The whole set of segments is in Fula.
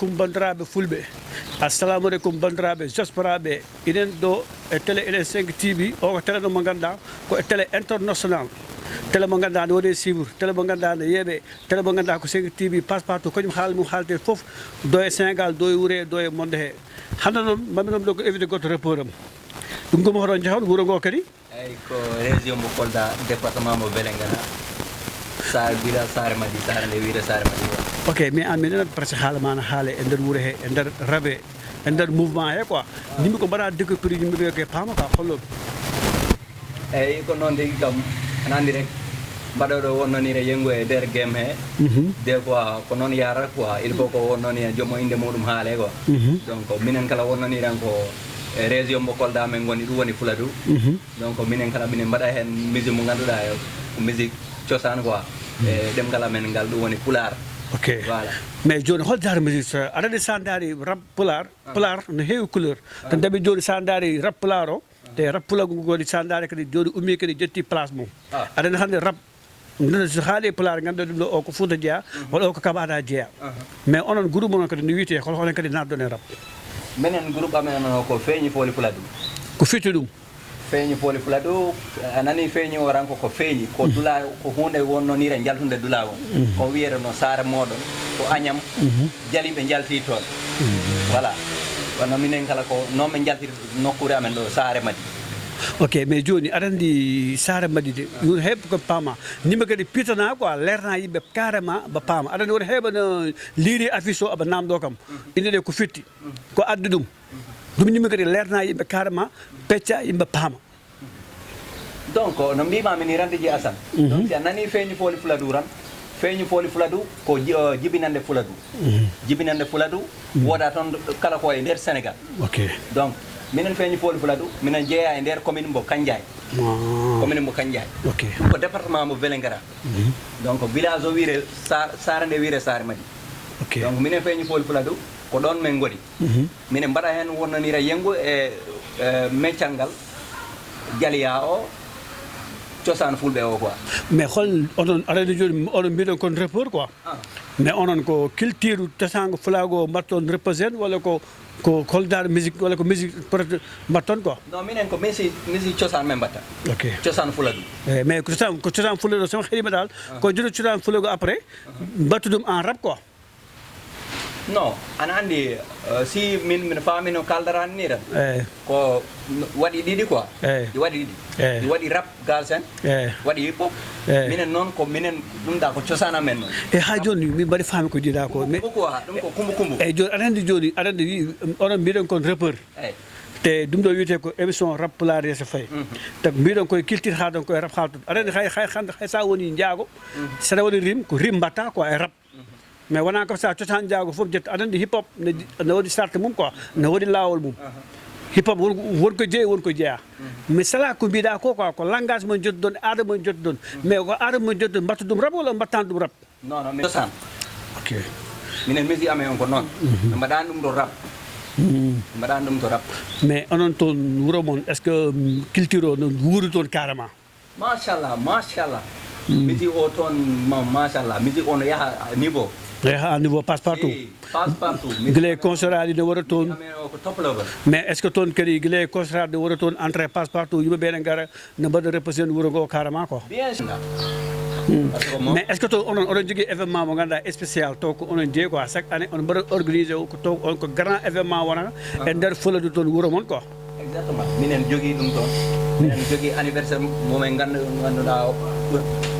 alaikum bandiraɓe fulɓe assalamu aleykum bandiraɓe josparaɓe inen ɗo e télé enen 5 TV o ko télé ɗo mo ganduɗa ko e télé international télé mo ganduɗa ne waɗe suivre télé mo ganduɗa ne yeeɓe télé mo ganduɗa ko 5 TV passe partout kañum haala mum haalte foof do e Sénégal do e wuure do e monde he hande noon mami noon ɗo ko invité goto rapport am ɗum gomo hoɗon jahon wuuro ngo kadi eyyi ko région mo Kolda département mo Vélingara sar bira sare madi sare nde wiide sare madi ok mais an minen presque haala mana haale e nder wuuro he e nder rabe e nder mouvement he quoi nimmi ko mbaɗa découvrir yimɓeɓe ke paama ka holloɓe eyyi ko noon tigui kam ana andi rek mbaɗoɗo wonnonire yengu e nder game he des fois ko noon yarata quoi il faut ko wonnoni e jommo inde muɗum haale quoi donc minen kala wonnoniren ko e région mo Kolda men goni ɗum woni Fuladu donc minen kala minen mbaɗa hen musique mo ganduɗa ko musique cosaan quoi e ɗemgal amen ngal ɗum woni pulaar ok voilà mais joni hol dara musique aɗa andi sa daari rap pulaar pulaar no heewi couleur to daɓi joni sa daari rap pulaar o te rap pulaar goni sa daari kadi joni ummi kadi jetti place mum aɗa andi hande rap so haali pulaar ganduɗa ɗum ɗo o ko Fouta jeeya walla o ko Kaɓada jeeya mais onon groupe onon kadi no wiite holen kadi natɗon e rap minen groupe amen o ko feeñi fooli Fuladu ko fitti ɗum feeñi fooli Fuladu a nani feeñi o ranko ko feeñi ko dula ko hunde wonnonire jaltunde dula o ko wiyete no saare moɗon ko Agnam jaliɓe jalti toon voilà kono minen kala ko noon ɓe jaltiri nokkure amen ɗo saare madi ok mais joni aɗa andi saare madi de yo heɓe ko paama nimɓe kadi pitana quoi lerna yimɓe carrément ba paama aɗa andi woto heɓa no liiri affiche o aɓa namɗo kam inde ɗe ko fitti ko addi ɗum ɗum nimɓe kadi lerna yimɓe carrément pecca yimɓe paama donc no mbimami ni rande ji Assane donc si a nani feeñi fooli Fuladu ran feeñi fooli Fuladu ko jibinande Fuladu jibinande Fuladu woda toon kala ko e nder Sénégal ok donc minen feeñi fooli Fuladu minen jeeya e nder commune mbo Kandiaye commune mbo Kandiaye ok ɗum ko département mo Vélingara donc village o wiire sare nde wiire sare madi ok donc minen feeñi fooli Fuladu ko ɗon min goni minen mbaɗa hen wonnonira yengu e meccal ngal jaliya o cosaan fulɓe o quoi mais hol onon aɗa joni onon mbiɗon kon rapport quoi mais onon ko culture cosango fulago mbatton représente walla ko holdare musique walla ko musique peut-être mbatton quoi non minen ko musique cosaan men mbatta ok cosaan Fuladu eyyi mais ko cosaan fulado sama heeɗima dal ko joni cosaan fulago après mbattu ɗum en rap quoi non ana andi si min faamino kaldarani ni tan eyyi ko waɗi ɗiɗi quoi ɗi waɗi ɗiɗi ɗi waɗi rap galsen waɗi hip hop minen noon ko minen ɗum ɗa ko cosaan amen noon e ha joni min mbaɗi faami ko jiiɗa ko mais quoi ɗum ko kumbu kumbu eyyi joni aɗa andi joni aɗa andi onon mbiɗon kon rappeur eyyi te ɗum ɗo wiyete ko émission rap pulaar yeeso faye te mbiɗon koye culture haaldon koye rap haaltude aɗa andi hay sa woni jaago saɗa waɗi rim ko rim mbatta quoi e rap mais wona ko sa cosaan jaago fof jetta aɗa andi hip hop ne waɗi starte mum quoi ne waɗi lawol mum hip hop wonko jeeyi wonko jeeya mais sala ko mbiɗa ko quoi ko langage mon jottuɗon aada mon jottuɗon mais ko aada mon jottuɗon mbattu ɗum rap walla mbattani ɗum rap non non cosaan ok minen musique amen on ko noon ɓe mbaɗani ɗum ɗo rap mbaɗani ɗum to rap mais onon toon wuuro moon est ce que culture o no wuuri toon carrément machallah machallah musique o toon machallah musique o no yaaha niveau à niveau passe partout passe partout guilay concert aɗi ne waɗa toon ko top level mais est ce que toon kadi guilay concert aɗi waɗa toon entrée passe partout yimɓeɓe ne gara ne mbaɗa représente wuuro ngo carrément quoi bien sûr mais est ce que toon onon jogui événement mo ganduɗa spécial taw ko onon jeeyi quoi chaque année on mbaɗa organisé ko taw on ko grand événement wona e nder Fuladu toon wuuro moon quoi exactement minen jogui ɗum toon minen jogui anniversaire momen ganduɗa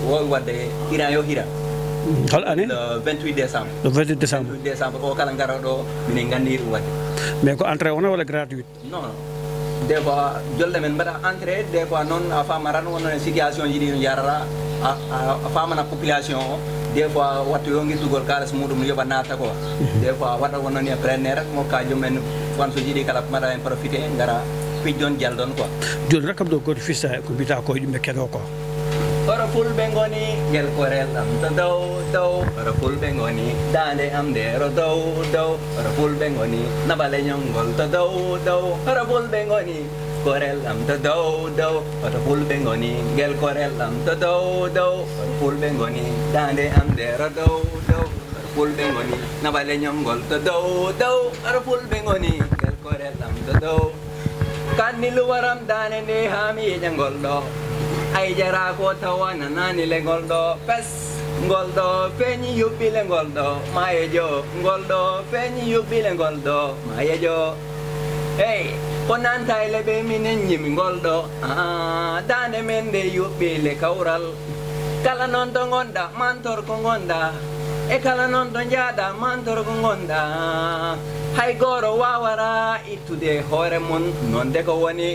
wowi wadde hira yo hira hol année le 28 décembre le 28 décembre 28 décembre o kala gara ɗo minen gandi ɗum wadde mais ko entrée wona walla gratuite non des fois jolle men mbaɗa entrée des fois noon a famaran wonon situation ji ɗi no jarata a famana population o des fois wattu yonguirtugol kalis muɗum yoɓa natta ko des fois waɗa wonnon e plenaire mokka jomumen fansoji ɗi kala mbaɗa hen profité gara pijjon jaldon quoi joni rakkam ɗo goto fissa ko mbiyata ko yimɓe keɗo ko oro fulɓe goni guel korel am to dow dow oro fulɓe goni dande am ndero dow dow oro fulɓe goni nabale ñongol to dow dow oro fulɓe goni korel am to dow dow oto fulɓe goni guel korel am to dow dow oto fulɓe goni dande am ndero dow dow fulɓe ngoni naɓa leñol ngol to dow dow aɗa fulɓe ngoni kel korelam to dow kanni luwaram dane nde ha mi yiƴa ngol ɗo ay jara ko tawa nanani le ngol ɗo pes ngol ɗo feeñi yuɓɓile ngol ɗo mayejo ngol ɗo feeñi yuɓɓile ngol ɗo mayejo hey ko nanta e leɓe minen ñimi ngol ɗo dande men nde yuɓɓile kawral kala noon to gonɗa mantor ko gonɗa e kala noon to jaaɗa mantor ko gonɗa hay goto wawara ittude hoore mum noon de ko woni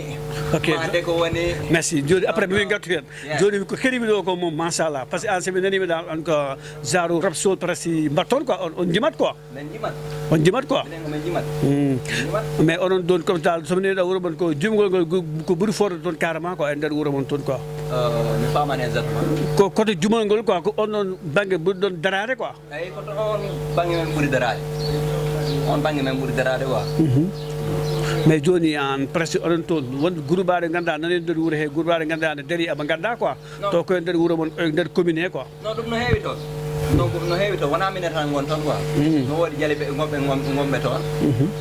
de ko woni merci joni après mi gattu hen joni ko keɗimi ɗo ko moom machallah par ce que an somi nanimi dal on ko genre rap sol presque mbatton quoi on jimat quoi on jimat quoi mais onon don comme tal somi nani ɗa wuuro mon ko jumgol ngol ko ɓuuri forde toon carrément quoi e nder wuuro mon toon quoi mi famani exactement ko côté jumol ngol quoi ko on ɗon banggue ɓuuri ɗon darade quoi eyyi koto on banggue men ɓuuri darade on banggue men ɓuuri darade quoi mais joni an presque onon toon won groupe aɗe ganduɗa nani nder wuuro he groupe aɗe ganduɗa ne daari aɓe gadda quoi to koye nder wuuro mon nder commune he quoi non ɗum no heewi toon no heewi toon wona minen tan gon toon quoi no woodi jaali ɓe gomɓe toon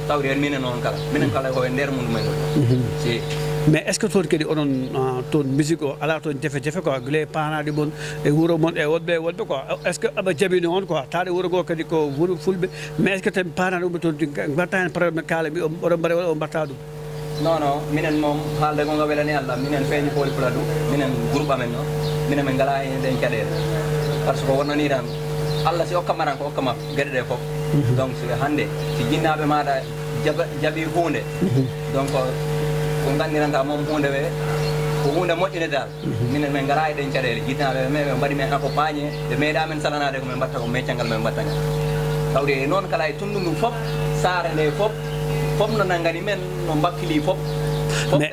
tawri hen minen noon kala koye nder muɗumen si mais est ce que toon kadi onon toon musique o ala toon jafe jafe quoi guila panaɗe mon e wuuro mon e woɗɓe quoi est ce que aɓa jaɓini on quoi taade wuuro ngo kadi ko wuuro fulɓe mais est ce que tan panaɗe ɗum toon mbatta hen probléme kaala mbi oɗon mbaɗa wala o mbatta ɗum non non minen moom haalde ko ngo welani allah minen feeñi poli pula ɗum minen groupe amen o minen min ngala hen ɗen caɗele par ce que wonnani tan allah si hokkama tan ko hokkama gueɗe ɗe foof donc hande si jinnaɓe maɗa jaaɓi hunde donc ko gandiranta moom hunde ɓe ko hunde moƴƴude dal minen min ngala e ɗen caɗele jinnaɓe ɓe ɓe mbaɗi men accompagné ɓe meeɗamen salanade ko min mbatta ko meccal min mbatta ngal tawde noon kala e tundu ndu foof saare nde foof no nangani men no mbakkili foof mais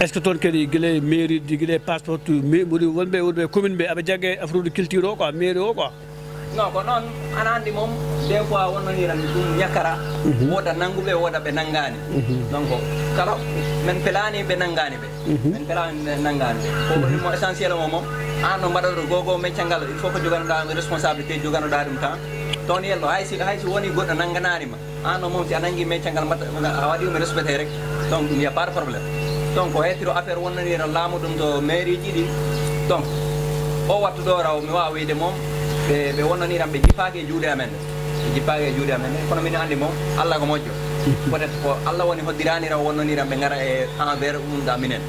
est ce que toon kadi guila mairie ji guila passeport wonɓe wonɓe commune ɓe aɓe jaggue affaire de culture o quoi mairie o quoi non ko noon ana andi moom des fois wonnoniran ɗum ñakkara woda nanguɓe woda ɓe nangani donc kala men pelani ɓe nangani ɓe men pelani ɓe nangani ɓe ko mo essentiel mo moom an no mbaɗoɗo gogo meccal ngal il faut ko joganoɗa responsabilité joganoɗa ɗum tan toon yello hay si woni goɗɗo nanganarima an no moom si a nangui meccal ngal mbatta a waɗi ɗum respecté rek donc ɗum y a pas de probléme donc o hettiro affaire wonnonira laamu ɗum to mairie ji ɗi donc o wattu ɗo raw mi wawa wiide moom ɓe wonnoniram ɓe jippaki e juuɗe amen ɓe jippaki e juuɗe amen kono min andi moom allah ko moƴƴo peut être ko allah woni hoddiraniram wonnoniram ɓe gara e envers ɗumɗa minen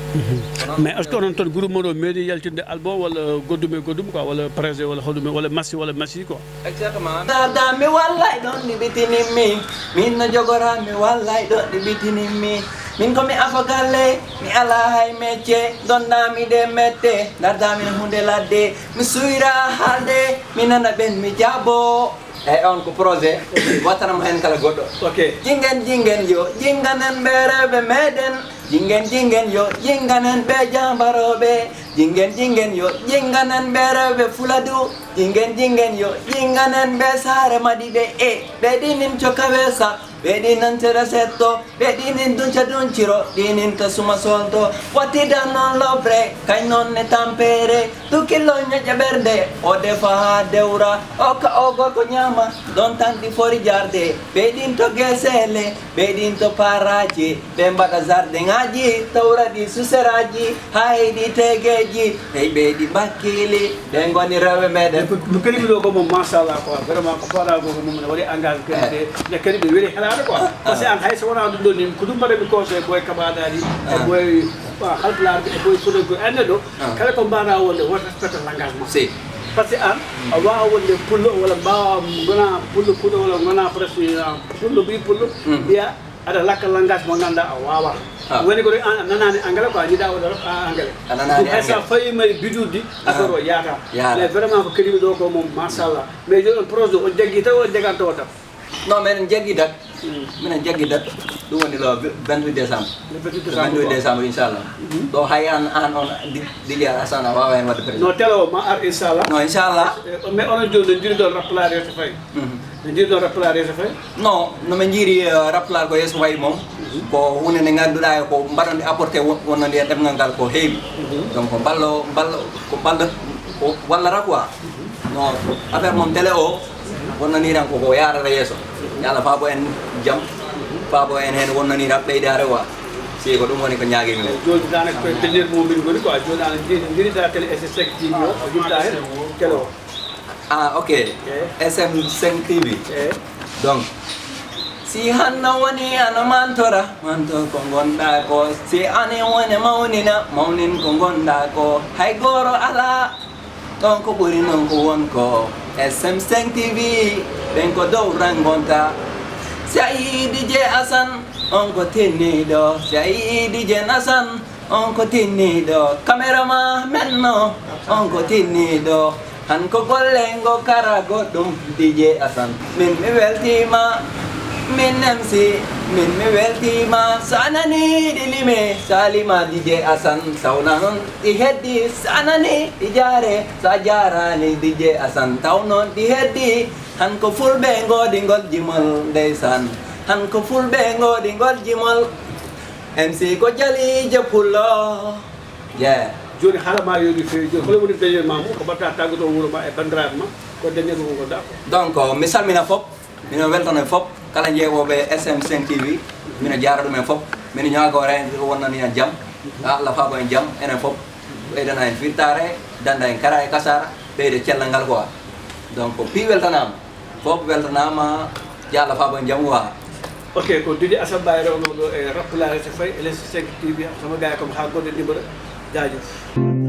mais est ce que onon toon groupe moɗo meeɗi yaltinde album walla goddum e goddum quoi walla prégé walla hoɗum walla massi walla massi quoi exactement dami wallay ɗon ɗi ɓitinimmi min no jogorami wallay ɗon ɗi ɓitinimmi min komi afa galle mi ala hay métier donnami de mette dardami hunde ladde mi suyra haalde mi nana ɓen mi jaabo eyyi on ko projet wattanamo hen kala goɗɗo jingen yo jinganen ɓe rewɓe meɗen jingen yo jinganen ɓe jambaroɓe jingen yo jinganen ɓe rewɓe fuladu jingen yo jinganen ɓe saare maɗiɓe e ɓe ɗinin cokawesa ɓe ɗinin tera setto ɓe ɗinin dunciro ɗinin to suma solto wattidan noon lobre kañ noon ne tampere tukillo ñoƴƴa ɓerde o defa ha dewra okka o gorko ñama ɗon tan ɗi fori jarde ɓe ɗin to guesele ɓe ɗin to paraji ɓe mbaɗa jardin aji tawra ɗi suseraji ha heɗi tegueji hey ɓe ɗi bakkili ɓe goni rewɓe meɗen no kalimi ɗo ko moom machallah quoi vraiment ko faɗa ko mum ne waɗi engagé kadi kadi ɓe weeli helade quoi par ce que an hay so wona ɗum ɗo ni ko ɗum mbaɗaɓe conseil boye kaɓaɗaɗi e boye halpulaɓe e boye fuɗe ko enne ɗo kala ko mbaɗa wonde woto respecte l' engagement si par ce que an a wawa wonde pullo walla mbawa gona pullo walla gona presque pullo mbi pullo mbiya aɗa lakka langage mo ganduɗa a wawa woni ko a nanani anglais quoi jiiɗa waɗa anglais ɗum hay sa fayima e biduddi affaire o yaata mais vraiment ko kadimi ɗo ko moom machallah mais joni on projet o jaggui taw o jagat tawa tam non minen jaggi dat minen jaggi dat ɗum woni ɗo 28 décembre 28 décembre inchallah ɗo hay an on Diliar Assane a wawa hen wadde président no telo ma ar inchallah non inchallah mais onon joni no jiri ɗon rappelare yeeso fayi no jiri ɗon rappelare yeeso fayi non nomin jiiri rappelare ko yeeso fayi moom ko hunde nde ganduɗa ko mbaɗonde apporté wonnode e ɗemgal ngal ko heewi donc ballo ko wallata quoi non affaire moom télé o wonnaniran koko yarata yeeso yalla faabo en jam faabo en hen wonnanira ɓeydare wa si ko ɗum woni ko ñaagui min joni danaka koye pellel momin goni quoi joni an dirida télé SSC TV o jumta hen télé o ok SM5 TV donc si hanna woni ana mantora mantor ko gonɗa ko si ane woni mawnina mawnin ko gonɗa ko hay goro ala ɗon ko ɓuri noon ko wonko SM5 TV ɓen ko dow rangonta si a yii DJ Assane on ko tinniɗo si a yii DJ Nassane on ko tinniɗo caméraman menno on ko tinniɗo han ko gollengo kara goɗɗum DJ Assane min mi weltima min MC min mi weltima sa nani ɗi lime sa lima DJ Assane tawna noon ɗi heddi sa nani ɗi jaare sa jarani DJ Assane taw noon ɗi heddi han ko fulɓe ngoɗingol jimol ndeysan han ko fulɓe ngoɗingol jimol MC ko jalijo pullo joni haalama yoni fewi joni holo woni dañel ma mum ko batta taggoto wuuro ma e bandiraɓe ma ko dañel mo gonɗa donc mi salmina fop mino weltano e fop kala jeewoɓe SM5 TV mino jara ɗumen fop mino ñagore wonnani en jaam Allah faabo en jaam enen fop ɓeydana en firtare danda en kara e kasara ɓeyde cellal ngal quoi donc pi weltanama fop weltanama yo Allah faabo en jaam wa ok ko Didi Assane Mbaye rewnoɗo e rappelare so fayi e SSC TV sama gars yi comme ha goɗɗo numéro jaajëf